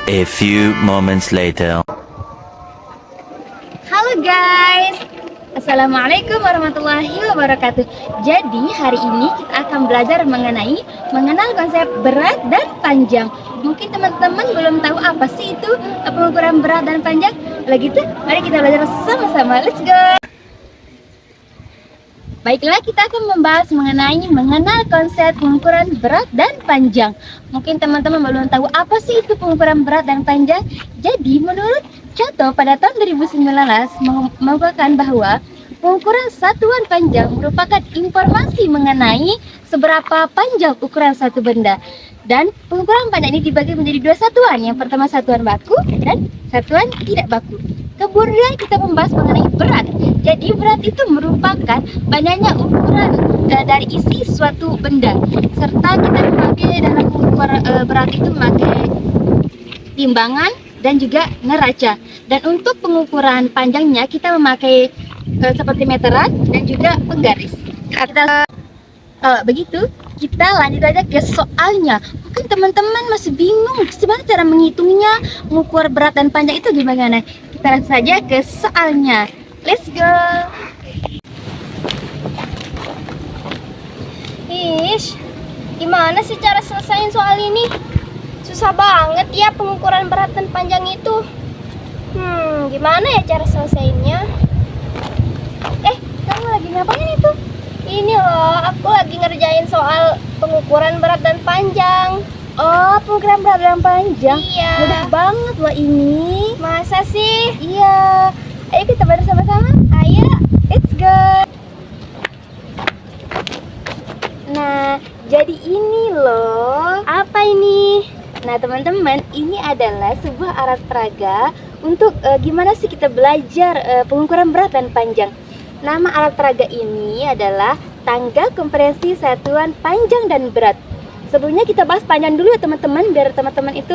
A few moments later. Halo guys, Assalamualaikum warahmatullahi wabarakatuh. Jadi hari ini kita akan belajar mengenal konsep berat dan panjang. Mungkin teman-teman belum tahu apa sih itu pengukuran berat dan panjang. Begitu, mari kita belajar sama-sama. Let's go. Baiklah, kita akan membahas mengenal konsep pengukuran berat dan panjang. Mungkin teman-teman belum tahu apa sih itu pengukuran berat dan panjang. Jadi menurut Cato pada tahun 2019 mengukuhkan bahwa pengukuran satuan panjang merupakan informasi mengenai seberapa panjang ukuran suatu benda. Dan pengukuran panjang ini dibagi menjadi dua satuan. Yang pertama satuan baku dan satuan tidak baku. Kemudian kita membahas mengenai berat. Jadi berat itu merupakan banyaknya ukuran dari isi suatu benda. Serta kita memakai dalam mengukur berat itu memakai timbangan dan juga neraca. Dan untuk pengukuran panjangnya kita memakai seperti meteran dan juga penggaris. Begitu, kita lanjut aja ke soalnya. Mungkin teman-teman masih bingung gimana cara menghitungnya, mengukur berat dan panjang itu gimana. Kita langsung saja ke soalnya. Let's go. Ish, gimana sih cara selesaiin soal ini? Susah banget ya pengukuran berat dan panjang itu. Gimana ya cara selesaiinnya? Kamu lagi ngapain itu? Ini loh, aku lagi ngerjain soal pengukuran berat dan panjang. Oh, pengukuran berat dan panjang. Iya. Mudah banget loh ini. Masa sih? Iya. Ayo kita belajar sama-sama. Ayo. Let's go. Nah, jadi ini loh. Apa ini? Nah, teman-teman, ini adalah sebuah alat peraga untuk gimana sih kita belajar pengukuran berat dan panjang. Nama alat peraga ini adalah tangga kompresi satuan panjang dan berat. Sebelumnya kita bahas panjang dulu ya teman-teman, biar teman-teman itu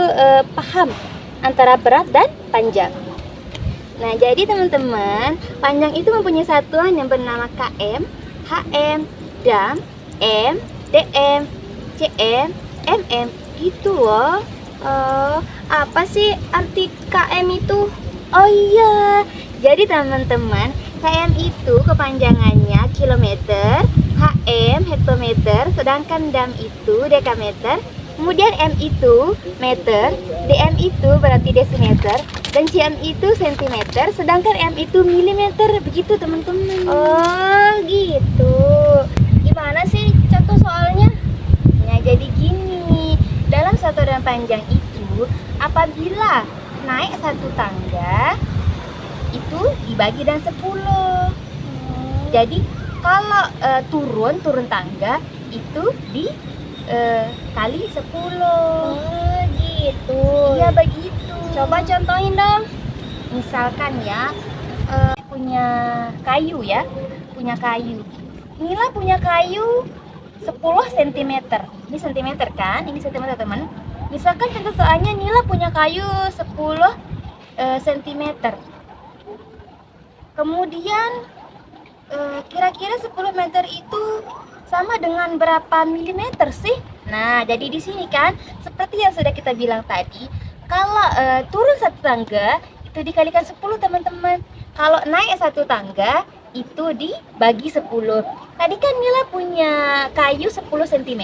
paham antara berat dan panjang. Nah, jadi teman-teman, panjang itu mempunyai satuan yang bernama km, hm, dam, m, dm, cm, mm, gitu loh. Apa sih arti KM itu? Oh iya, jadi teman-teman, km itu kepanjangannya kilometer, hm hektometer, sedangkan dam itu dekameter, kemudian m itu meter, dm itu berarti desimeter, dan cm itu sentimeter, sedangkan m itu milimeter. Begitu teman-teman. Oh gitu. Gimana sih contoh soalnya? Nah, jadi gini, dalam satuan panjang itu apabila naik satu tangga itu dibagi dan 10. Jadi kalau turun tangga itu kali 10. Oh gitu. Iya begitu. Coba contohin dong. Misalkan ya punya kayu ya, punya kayu. Nila punya kayu 10 cm. Ini cm kan? Ini cm teman. Misalkan contoh soalnya Nila punya kayu 10 cm. Kemudian kira-kira 10 meter itu sama dengan berapa milimeter sih? Nah, jadi di sini kan seperti yang sudah kita bilang tadi, kalau turun satu tangga itu dikalikan 10 teman-teman. Kalau naik satu tangga itu dibagi 10. Tadi kan Nila punya kayu 10 cm.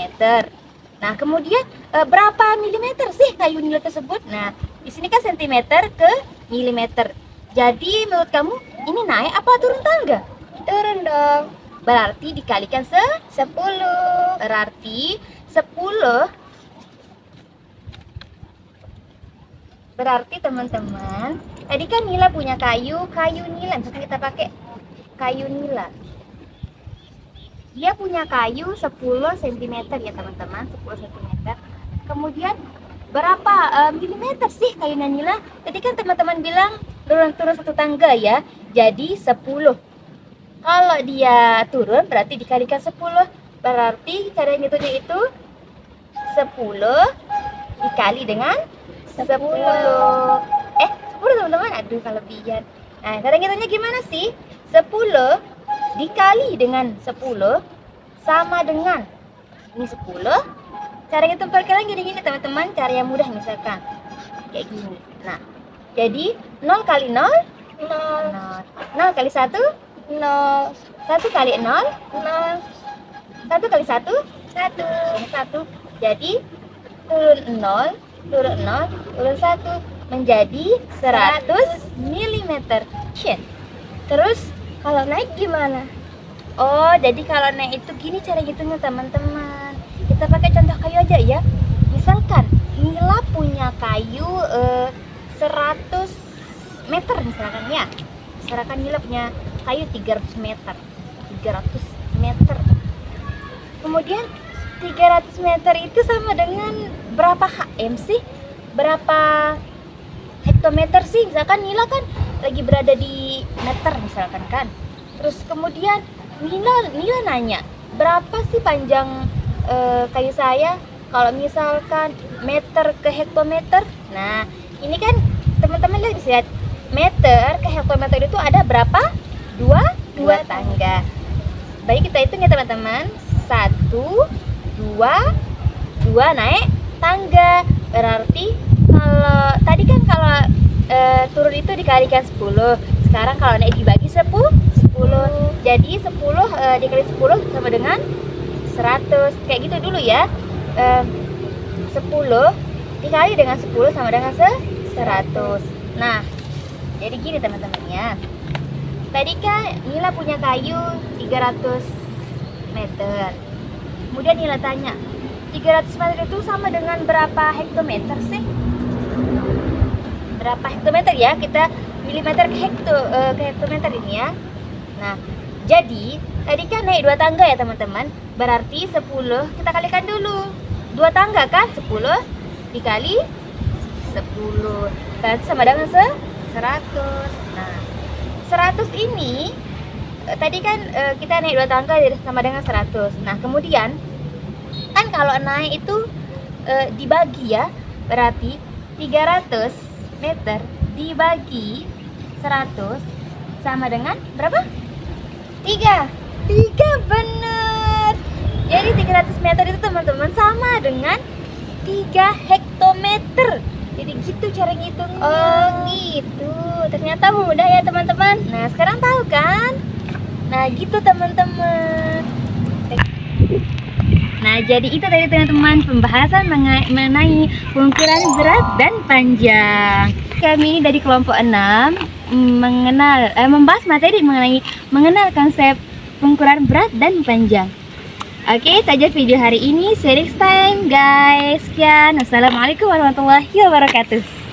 Nah, kemudian berapa milimeter sih kayu Nila tersebut? Nah, di sini kan sentimeter ke milimeter. Jadi menurut kamu ini naik apa turun tangga? Turun dong. Berarti dikalikan 10. Berarti 10. Berarti teman-teman, tadi kan Nila punya kayu Nila. Misalkan kita pakai kayu Nila. Dia punya kayu 10 cm ya teman-teman, 10 cm. Kemudian berapa milimeter sih kayu Nila? Tadi kan teman-teman bilang turun satu tangga ya. Jadi 10. Kalau dia turun berarti dikalikan 10. Berarti cara ngitungnya itu 10 dikali dengan 10. 10 teman-teman. Aduh kelebihan. Nah, cara ngitungnya gimana sih? 10 dikali dengan 10 sama dengan ini 10. Cara ngitung perkalian gini-gini teman-teman, cara yang mudah misalkan kayak gini. Nah, jadi 0 kali 0, 0, 0 kali 1, 0, 1 kali 0, 0, 1 kali 1, 1. 1. Jadi turun 0, turun 0, turun 1 menjadi 100 mm. Terus kalau naik gimana? Oh, jadi kalau naik itu gini cara hitungnya teman-teman. Kita pakai contoh kayu aja ya. Misalkan Nila punya kayu 100 meter misalkan ya. Misalkan Nila punya kayu 300 meter. 300 meter. Kemudian 300 meter itu sama dengan berapa HM sih? Berapa hektometer sih? Misalkan Nila kan lagi berada di meter misalkan kan. Terus kemudian Nila nanya, berapa sih panjang kayu saya? Kalau misalkan meter ke hektometer. Nah, ini kan teman-teman lihat bisa lihat meter ke hektometer itu ada berapa? Dua tangga. Baik, kita hitung ya teman-teman. 1, 2 naik tangga. Berarti kalau tadi kan kalau turun itu dikalikan 10. Sekarang kalau naik dibagi 10. Jadi 10 dikali 10 sama dengan 100. Kayak gitu dulu ya. 10 dikali dengan 10 sama dengan 100. Nah, jadi gini teman-teman ya. Tadi kan Nila punya kayu 300 meter. Kemudian Nila tanya, 300 meter itu sama dengan berapa hektometer sih? Berapa hektometer ya? Kita milimeter ke hektometer ini ya. Nah, jadi tadi kan naik 2 tangga ya teman-teman. Berarti 10 kita kalikan dulu. 2 tangga kan? 10 dikali 10. Berarti sama dengan 100. Nah, 100 ini tadi kan kita naik 2 tangga sama dengan 100. Nah, kemudian kan kalau naik itu dibagi ya. Berarti 300 meter dibagi 100 sama dengan berapa? 3 bener. Jadi 300 meter itu teman-teman sama dengan 3 hektometer. Jadi gitu cara ngitungnya. Oh gitu, ternyata mudah ya teman-teman. Nah, sekarang tahu kan? Nah, gitu teman-teman. Nah, jadi itu tadi teman-teman pembahasan mengenai pengukuran berat dan panjang. Kami ini dari kelompok 6 membahas materi mengenal konsep pengukuran berat dan panjang. Oke, saja video hari ini. See you next time guys. Sekian. Wassalamualaikum warahmatullahi wabarakatuh.